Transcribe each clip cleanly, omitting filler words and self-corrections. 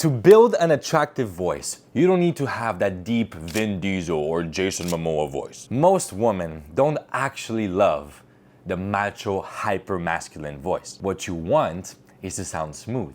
To build an attractive voice, you don't need to have that deep Vin Diesel or Jason Momoa voice. Most women don't actually love the macho, hyper-masculine voice. What you want is to sound smooth.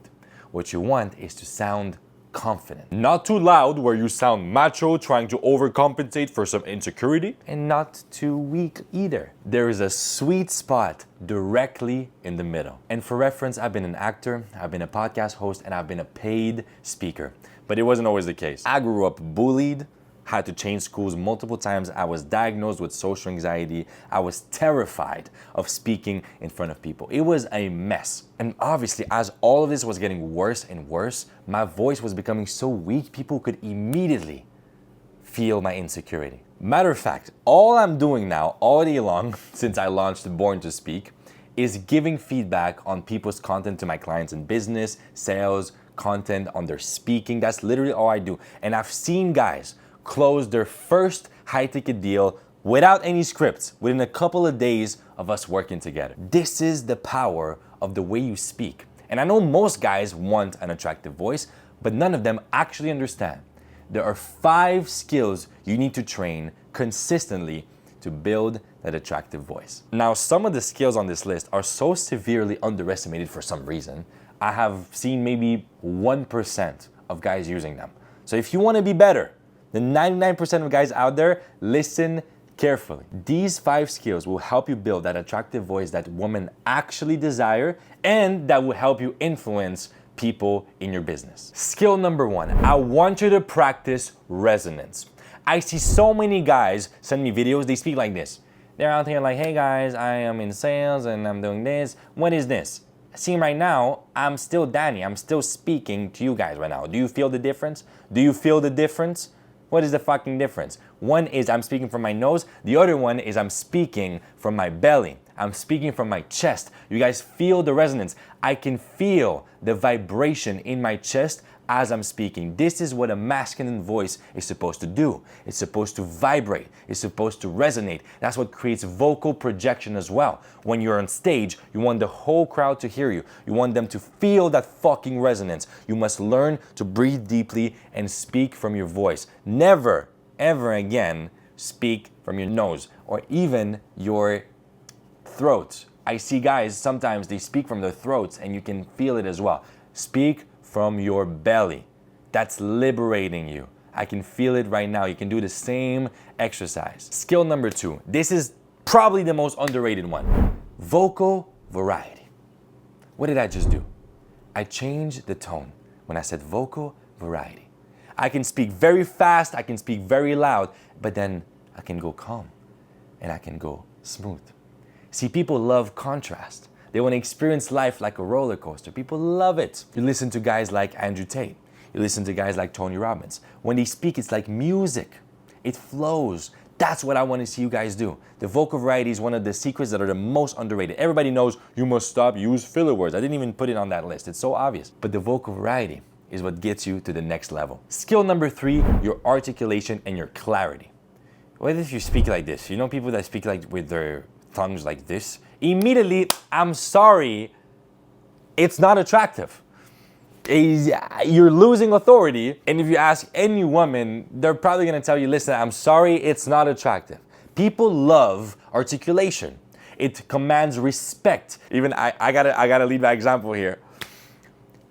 What you want is to sound confident. Not too loud where you sound macho trying to overcompensate for some insecurity, and not too weak either. There is a sweet spot directly in the middle. And for reference, I've been an actor, I've been a podcast host, and I've been a paid speaker. But it wasn't always the case. I grew up bullied, had to change schools multiple times. I was diagnosed with social anxiety. I was terrified of speaking in front of people. It was a mess. And obviously, as all of this was getting worse and worse, my voice was becoming so weak, people could immediately feel my insecurity. Matter of fact, all I'm doing now, all day long, since I launched Born to Speak, is giving feedback on people's content to my clients in business, sales, content, on their speaking. That's literally all I do. And I've seen guys close their first high-ticket deal without any scripts within a couple of days of us working together. This is the power of the way you speak. And I know most guys want an attractive voice, but none of them actually understand. There are 5 skills you need to train consistently to build that attractive voice. Now, some of the skills on this list are so severely underestimated for some reason. I have seen maybe 1% of guys using them. So if you want to be better than 99% of guys out there, listen carefully. These 5 skills will help you build that attractive voice that women actually desire, and that will help you influence people in your business. Skill number 1, I want you to practice resonance. I see so many guys send me videos, they speak like this. They're out here like, hey guys, I am in sales and I'm doing this. What is this? See, right now, I'm still Danny. I'm still speaking to you guys right now. Do you feel the difference? Do you feel the difference? What is the fucking difference? One is I'm speaking from my nose. The other one is I'm speaking from my belly. I'm speaking from my chest. You guys feel the resonance. I can feel the vibration in my chest as I'm speaking. This is what a masculine voice is supposed to do. It's supposed to vibrate. It's supposed to resonate. That's what creates vocal projection as well. When you're on stage, you want the whole crowd to hear you. You want them to feel that fucking resonance. You must learn to breathe deeply and speak from your voice. Never, ever again speak from your nose or even your throat. I see guys, sometimes they speak from their throats and you can feel it as well. Speak from your belly. That's liberating you. I can feel it right now. You can do the same exercise. Skill number 2. This is probably the most underrated one. Vocal variety. What did I just do? I changed the tone when I said vocal variety. I can speak very fast, I can speak very loud, but then I can go calm and I can go smooth. See, people love contrast. They want to experience life like a roller coaster. People love it. You listen to guys like Andrew Tate. You listen to guys like Tony Robbins. When they speak, it's like music. It flows. That's what I want to see you guys do. The vocal variety is one of the secrets that are the most underrated. Everybody knows you must stop, use filler words. I didn't even put it on that list. It's so obvious. But the vocal variety is what gets you to the next level. Skill number 3, your articulation and your clarity. What if you speak like this? You know people that speak like with their tongues like this? Immediately, I'm sorry, it's not attractive. You're losing authority. And if you ask any woman, they're probably gonna tell you, listen, I'm sorry, it's not attractive. People love articulation. It commands respect. Even I gotta lead by example here.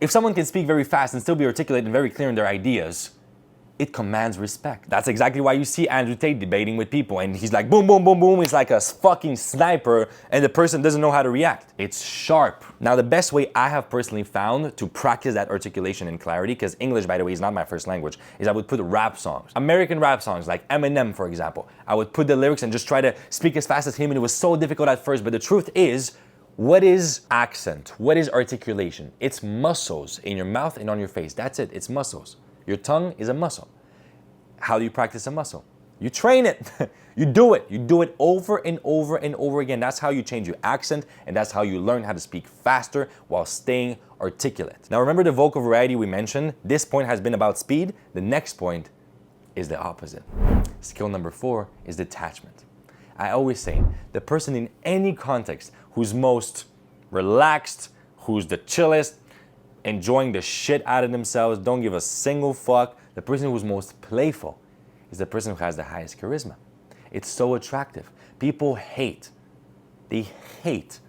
If someone can speak very fast and still be articulate and very clear in their ideas, it commands respect. That's exactly why you see Andrew Tate debating with people and he's like boom, boom, boom, boom. He's like a fucking sniper and the person doesn't know how to react. It's sharp. Now, the best way I have personally found to practice that articulation and clarity, because English, by the way, is not my first language, is I would put rap songs. American rap songs, like Eminem, for example. I would put the lyrics and just try to speak as fast as him, and it was so difficult at first, but the truth is, what is accent? What is articulation? It's muscles in your mouth and on your face. That's it. It's muscles. Your tongue is a muscle. How do you practice a muscle? You train it. You do it. You do it over and over and over again. That's how you change your accent, and that's how you learn how to speak faster while staying articulate. Now, remember the vocal variety we mentioned? This point has been about speed. The next point is the opposite. Skill number 4 is detachment. I always say, the person in any context who's most relaxed, who's the chillest, enjoying the shit out of themselves, don't give a single fuck. The person who's most playful is the person who has the highest charisma. It's so attractive. People hate, they hate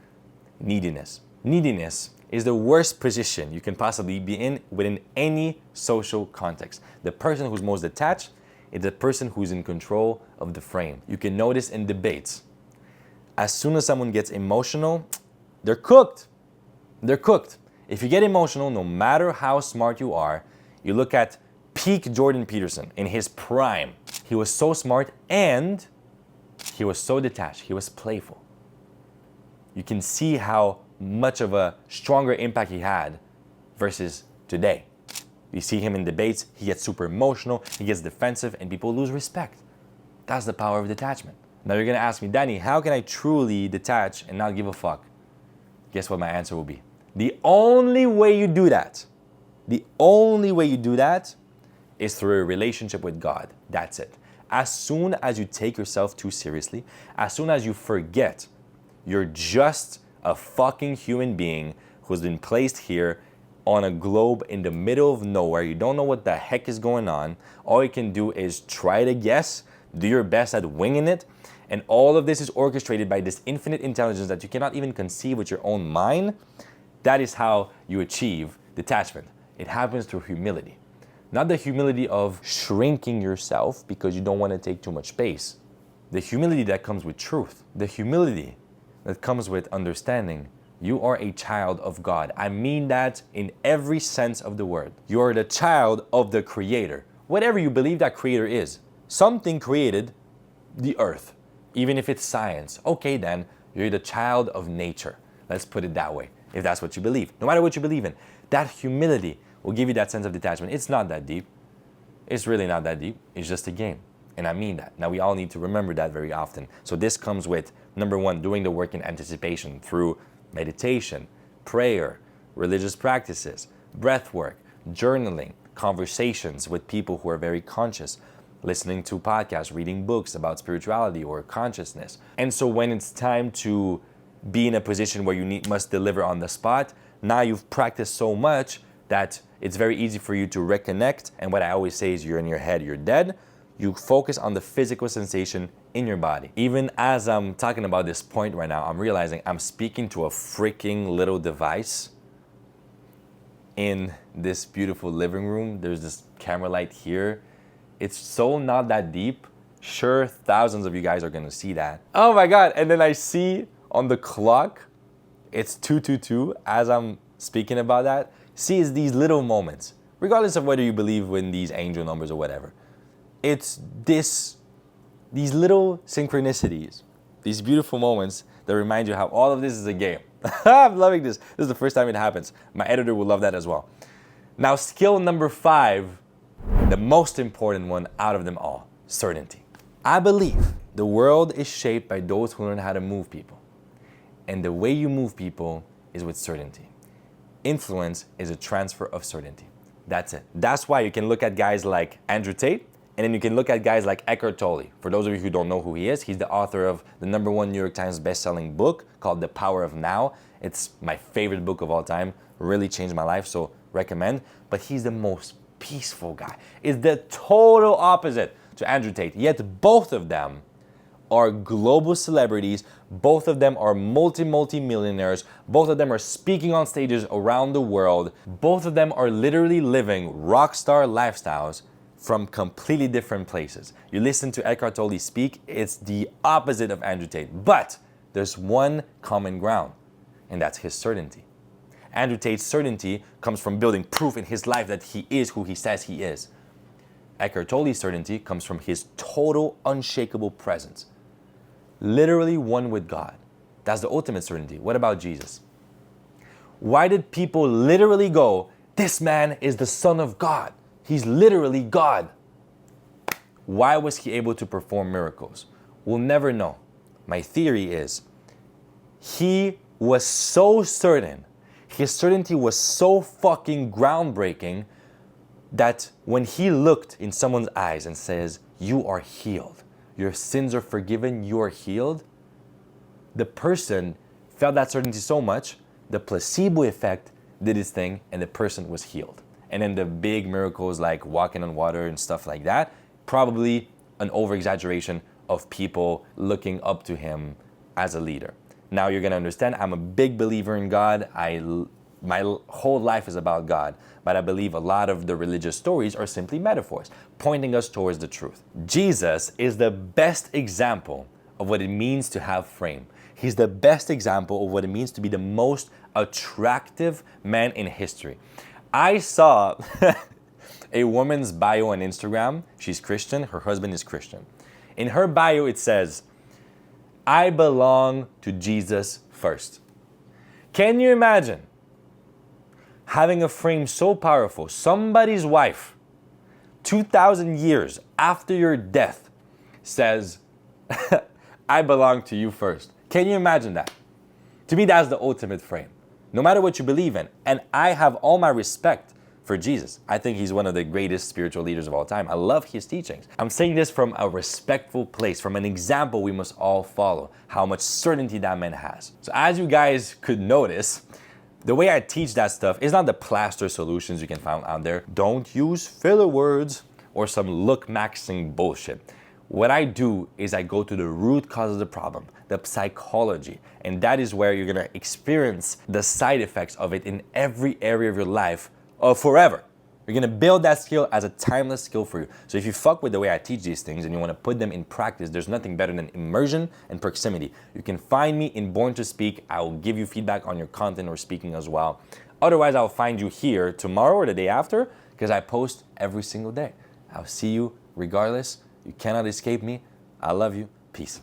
neediness. Neediness is the worst position you can possibly be in within any social context. The person who's most detached is the person who's in control of the frame. You can notice in debates, as soon as someone gets emotional, they're cooked. They're cooked. If you get emotional, no matter how smart you are, you look at peak Jordan Peterson in his prime. He was so smart and he was so detached. He was playful. You can see how much of a stronger impact he had versus today. You see him in debates, he gets super emotional, he gets defensive, and people lose respect. That's the power of detachment. Now you're gonna ask me, Danny, how can I truly detach and not give a fuck? Guess what my answer will be? The only way you do that, is through a relationship with God. That's it. As soon as you take yourself too seriously, as soon as you forget you're just a fucking human being who's been placed here on a globe in the middle of nowhere, you don't know what the heck is going on, all you can do is try to guess, do your best at winging it, and all of this is orchestrated by this infinite intelligence that you cannot even conceive with your own mind. That is how you achieve detachment. It happens through humility. Not the humility of shrinking yourself because you don't want to take too much space. The humility that comes with truth. The humility that comes with understanding. You are a child of God. I mean that in every sense of the word. You are the child of the Creator. Whatever you believe that Creator is. Something created the earth. Even if it's science. Okay then, you're the child of nature. Let's put it that way. If that's what you believe. No matter what you believe in. That humility will give you that sense of detachment. It's not that deep. It's really not that deep. It's just a game. And I mean that. Now we all need to remember that very often. So this comes with, number one, doing the work in anticipation through meditation, prayer, religious practices, breath work, journaling, conversations with people who are very conscious, listening to podcasts, reading books about spirituality or consciousness. And so when it's time to be in a position where you must deliver on the spot, now you've practiced so much that it's very easy for you to reconnect. And what I always say is you're in your head, you're dead. You focus on the physical sensation in your body. Even as I'm talking about this point right now, I'm realizing I'm speaking to a freaking little device in this beautiful living room. There's this camera light here. It's so not that deep. Sure, thousands of you guys are gonna see that. Oh my God, and then I see on the clock, it's 2:22 as I'm speaking about that. See, it's these little moments, regardless of whether you believe in these angel numbers or whatever. It's these little synchronicities, these beautiful moments that remind you how all of this is a game. I'm loving this. This is the first time it happens. My editor will love that as well. Now, skill number 5, the most important one out of them all, certainty. I believe the world is shaped by those who learn how to move people. And the way you move people is with certainty. Influence is a transfer of certainty. That's it. That's why you can look at guys like Andrew Tate, and then you can look at guys like Eckhart Tolle. For those of you who don't know who he is, he's the author of the #1 New York Times best-selling book called The Power of Now. It's my favorite book of all time. Really changed my life, so recommend. But he's the most peaceful guy. It's the total opposite to Andrew Tate. Yet both of them are global celebrities. Both of them are multi-millionaires. Both of them are speaking on stages around the world. Both of them are literally living rock star lifestyles from completely different places. You listen to Eckhart Tolle speak, it's the opposite of Andrew Tate. But there's one common ground, and that's his certainty. Andrew Tate's certainty comes from building proof in his life that he is who he says he is. Eckhart Tolle's certainty comes from his total unshakable presence. Literally one with God. That's the ultimate certainty. What about Jesus? Why did people literally go, this man is the Son of God? He's literally God. Why was he able to perform miracles? We'll never know. My theory is he was so certain, his certainty was so fucking groundbreaking that when he looked in someone's eyes and says, you are healed, your sins are forgiven, you are healed, the person felt that certainty so much, the placebo effect did his thing, and the person was healed. And then the big miracles like walking on water and stuff like that, probably an over-exaggeration of people looking up to him as a leader. Now you're gonna understand, I'm a big believer in God. My whole life is about God, but I believe a lot of the religious stories are simply metaphors, pointing us towards the truth. Jesus is the best example of what it means to have frame. He's the best example of what it means to be the most attractive man in history. I saw a woman's bio on Instagram. She's Christian, her husband is Christian. In her bio it says, "I belong to Jesus first." Can you imagine having a frame so powerful, somebody's wife, 2,000 years after your death, says, "I belong to you first"? Can you imagine that? To me, that's the ultimate frame. No matter what you believe in. And I have all my respect for Jesus. I think he's one of the greatest spiritual leaders of all time. I love his teachings. I'm saying this from a respectful place, from an example we must all follow, how much certainty that man has. So as you guys could notice, the way I teach that stuff is not the plaster solutions you can find out there. Don't use filler words or some look-maxing bullshit. What I do is I go to the root cause of the problem, the psychology, and that is where you're gonna experience the side effects of it in every area of your life forever. You're gonna build that skill as a timeless skill for you. So if you fuck with the way I teach these things and you wanna put them in practice, there's nothing better than immersion and proximity. You can find me in Born to Speak. I will give you feedback on your content or speaking as well. Otherwise, I'll find you here tomorrow or the day after because I post every single day. I'll see you regardless. You cannot escape me. I love you. Peace.